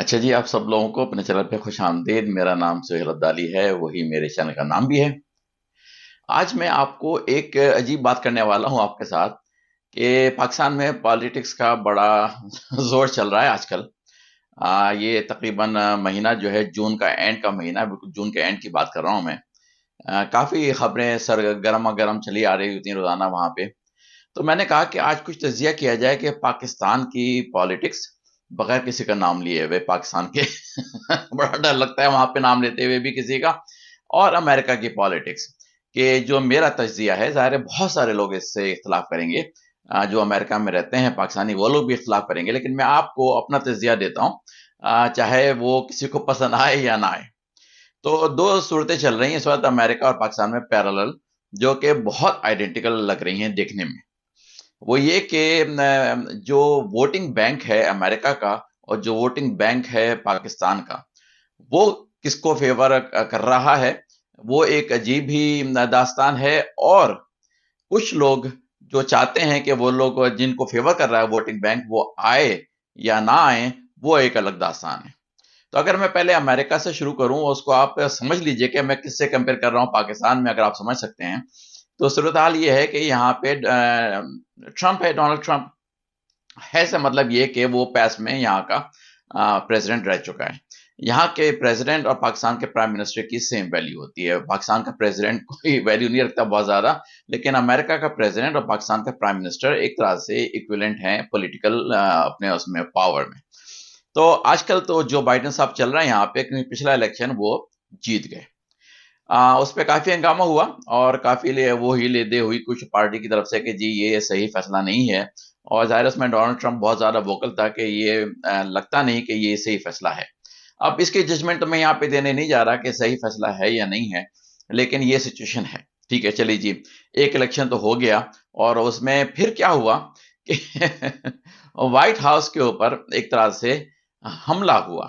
اچھا جی، آپ سب لوگوں کو اپنے چینل پہ خوش آمدید۔ میرا نام سہیل عبدالی ہے، وہی میرے چینل کا نام بھی ہے۔ آج میں آپ کو ایک عجیب بات کرنے والا ہوں آپ کے ساتھ کہ پاکستان میں پالیٹکس کا بڑا زور چل رہا ہے آج کل۔ یہ تقریباً مہینہ جو ہے جون کا اینڈ کا مہینہ ہے، بالکل جون کے اینڈ کی بات کر رہا ہوں میں۔ کافی خبریں گرما گرم چلی آ رہی ہوتی ہیں روزانہ وہاں پہ۔ تو میں نے کہا کہ آج کچھ تجزیہ کیا جائے کہ پاکستان کی پالیٹکس بغیر کسی کا نام لیے ہوئے پاکستان کے بڑا ڈر لگتا ہے وہاں پہ نام لیتے ہوئے بھی کسی کا، اور امریکہ کی پالیٹکس کہ جو میرا تجزیہ ہے، ظاہر ہے بہت سارے لوگ اس سے اختلاف کریں گے، جو امریکہ میں رہتے ہیں پاکستانی وہ لوگ بھی اختلاف کریں گے، لیکن میں آپ کو اپنا تجزیہ دیتا ہوں، چاہے وہ کسی کو پسند آئے یا نہ آئے۔ تو دو صورتیں چل رہی ہیں اس وقت امریکہ اور پاکستان میں پیرالل، جو کہ بہت آئیڈینٹیکل لگ رہی ہیں دیکھنے میں۔ وہ یہ کہ جو ووٹنگ بینک ہے امریکہ کا اور جو ووٹنگ بینک ہے پاکستان کا، وہ کس کو فیور کر رہا ہے، وہ ایک عجیب ہی داستان ہے۔ اور کچھ لوگ جو چاہتے ہیں کہ وہ لوگ جن کو فیور کر رہا ہے ووٹنگ بینک وہ آئے یا نہ آئے، وہ ایک الگ داستان ہے۔ تو اگر میں پہلے امریکہ سے شروع کروں، اس کو آپ سمجھ لیجئے کہ میں کس سے کمپیئر کر رہا ہوں پاکستان میں، اگر آپ سمجھ سکتے ہیں تو صورتحال یہ ہے کہ یہاں پہ ٹرمپ ہے، ڈونلڈ ٹرمپ ہے، سے مطلب یہ کہ وہ پیس میں یہاں کا پریزیڈنٹ رہ چکا ہے۔ یہاں کے پریزیڈنٹ اور پاکستان کے پرائم منسٹر کی سیم ویلیو ہوتی ہے۔ پاکستان کا پریزیڈنٹ کوئی ویلیو نہیں رکھتا بہت زیادہ، لیکن امریکہ کا پریزیڈنٹ اور پاکستان کا پرائم منسٹر ایک طرح سے ایکویلنٹ ہیں پولیٹیکل اپنے اس میں پاور میں۔ تو آج کل تو جو بائیڈن صاحب چل رہے ہیں یہاں پہ، کیونکہ پچھلا الیکشن وہ جیت گئے، اس پہ کافی ہنگامہ ہوا، اور کافی وہ ہی لے دے ہوئی کچھ پارٹی کی طرف سے کہ جی یہ صحیح فیصلہ نہیں ہے، اور ظاہر اس میں ڈونلڈ ٹرمپ بہت زیادہ ووکل تھا کہ یہ لگتا نہیں کہ یہ صحیح فیصلہ ہے۔ اب اس کی ججمنٹ تو میں یہاں پہ دینے نہیں جا رہا کہ صحیح فیصلہ ہے یا نہیں ہے، لیکن یہ سچویشن ہے۔ ٹھیک ہے، چلیے جی، ایک الیکشن تو ہو گیا، اور اس میں پھر کیا ہوا کہ وائٹ ہاؤس کے اوپر ایک طرح سے حملہ ہوا،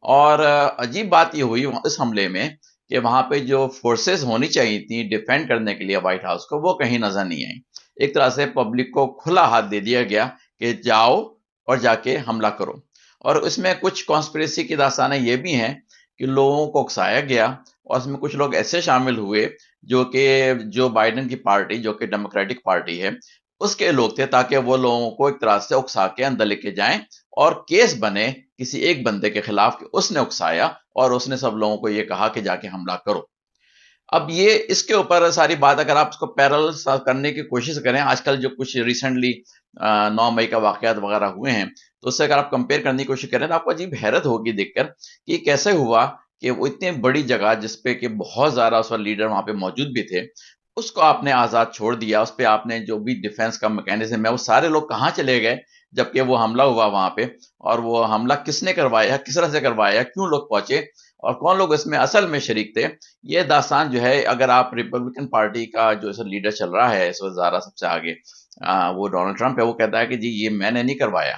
اور عجیب بات یہ ہوئی اس حملے میں کہ وہاں پہ جو فورسز ہونی چاہیے تھیں ڈیفینڈ کرنے کے لیے وائٹ ہاؤس کو، وہ کہیں نظر نہیں آئی۔ ایک طرح سے پبلک کو کھلا ہاتھ دے دیا گیا کہ جاؤ اور جا کے حملہ کرو۔ اور اس میں کچھ کانسپریسی کی داستانیں یہ بھی ہیں کہ لوگوں کو اکسایا گیا، اور اس میں کچھ لوگ ایسے شامل ہوئے جو کہ جو بائیڈن کی پارٹی، جو کہ ڈیموکریٹک پارٹی ہے، اس کے لوگ تھے، تاکہ وہ لوگوں کو ایک طرح سے اکسا کے اندر لے کے جائیں، اور کیس بنے کسی ایک بندے کے خلاف کہ اس نے اکسایا اور اس نے سب لوگوں کو یہ کہا کہ جا کے حملہ کرو۔ اب یہ اس کے اوپر ساری بات اگر آپ اس کو پیرل کرنے کی کوشش کریں، آج کل جو کچھ ریسنٹلی 9 مئی کا واقعات وغیرہ ہوئے ہیں، تو اس سے اگر آپ کمپیئر کرنے کی کوشش کریں تو آپ کو عجیب حیرت ہوگی دیکھ کر کہ کیسے ہوا کہ وہ اتنی بڑی جگہ جس پہ کہ بہت زیادہ اس وقت لیڈر وہاں پہ موجود بھی تھے، اس کو آپ نے آزاد چھوڑ دیا، اس پہ آپ نے جو بھی ڈیفenس کا میکینزم ہے، وہ سارے لوگ کہاں چلے گئے جبکہ وہ حملہ ہوا وہاں پہ، اور وہ حملہ کس نے کروایا، کس طرح سے کروایا، کیوں لوگ پہنچے، اور کون لوگ اس میں اصل میں شریک تھے۔ یہ داستان جو ہے، اگر آپ ریپبلکن پارٹی کا جو لیڈر چل رہا ہے اس وقت زیادہ سب سے آگے، وہ ڈونلڈ ٹرمپ ہے، وہ کہتا ہے کہ جی یہ میں نے نہیں کروایا،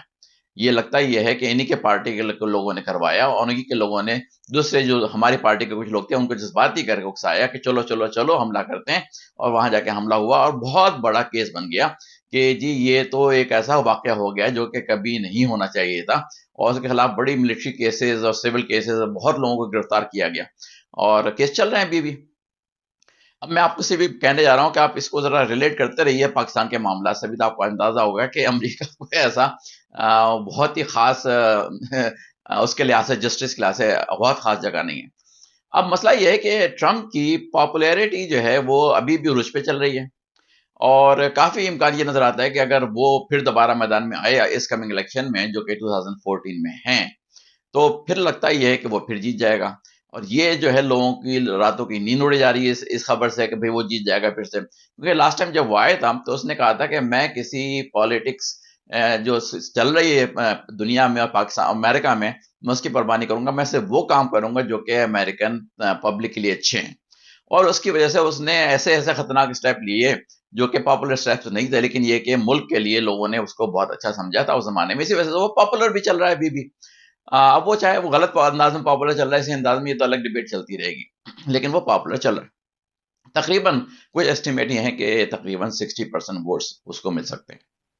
یہ لگتا یہ ہے کہ انہی کے پارٹی کے لوگوں نے کروایا، اور انہی کے لوگوں نے دوسرے جو ہماری پارٹی کے کچھ لوگ تھے ان کو جذباتی کر کے اکسایا کہ چلو چلو چلو حملہ کرتے ہیں، اور وہاں جا کے حملہ ہوا، اور بہت بڑا کیس بن گیا کہ جی یہ تو ایک ایسا واقعہ ہو گیا جو کہ کبھی نہیں ہونا چاہیے تھا، اور اس کے خلاف بڑی ملٹری کیسز اور سول کیسز، بہت لوگوں کو گرفتار کیا گیا، اور کیس چل رہے ہیں ابھی بھی۔ اب میں آپ کو صرف کہنے جا رہا ہوں کہ آپ اس کو ذرا ریلیٹ کرتے رہیے پاکستان کے معاملات سے، بھی تو آپ کو اندازہ ہوگا کہ امریکہ کوئی ایسا بہت ہی خاص اس کے لحاظ سے، جسٹس کے لحاظ سے بہت خاص جگہ نہیں ہے۔ اب مسئلہ یہ ہے کہ ٹرمپ کی پاپولیرٹی جو ہے وہ ابھی بھی عروج پہ چل رہی ہے، اور کافی امکان یہ نظر آتا ہے کہ اگر وہ پھر دوبارہ میدان میں آئے اس کمنگ الیکشن میں جو کہ 2014 میں ہیں، تو پھر لگتا یہ ہے کہ وہ پھر جیت جائے گا، اور یہ جو ہے لوگوں کی راتوں کی نیند اڑے جا رہی ہے اس خبر سے کہ بھئی وہ جیت جائے گا پھر سے، کیونکہ لاسٹ ٹائم جب وہ آئے تھا تو اس نے کہا تھا کہ میں کسی پالیٹکس جو چل رہی ہے دنیا میں اور پاکستان امریکہ میں اس کی پرواہ نہیں کروں گا، میں صرف وہ کام کروں گا جو کہ امریکن پبلک کے لیے اچھے ہیں، اور اس کی وجہ سے اس نے ایسے ایسے خطرناک اسٹیپ لیے جو کہ پاپولر اسٹیپس نہیں تھے، لیکن یہ کہ ملک کے لیے لوگوں نے اس کو بہت اچھا سمجھا تھا اس زمانے میں، اسی وجہ سے وہ پاپولر بھی چل رہا ہے ابھی بھی۔ اب وہ چاہے وہ غلط انداز میں پاپولر چل رہا ہے، اسی انداز میں یہ تو الگ ڈیبیٹ چلتی رہے گی، لیکن وہ پاپولر چل رہا ہے۔ تقریباً کچھ ایسٹیمیٹ یہ ہیں کہ تقریباً 60% ووٹس اس کو مل سکتے ہیں۔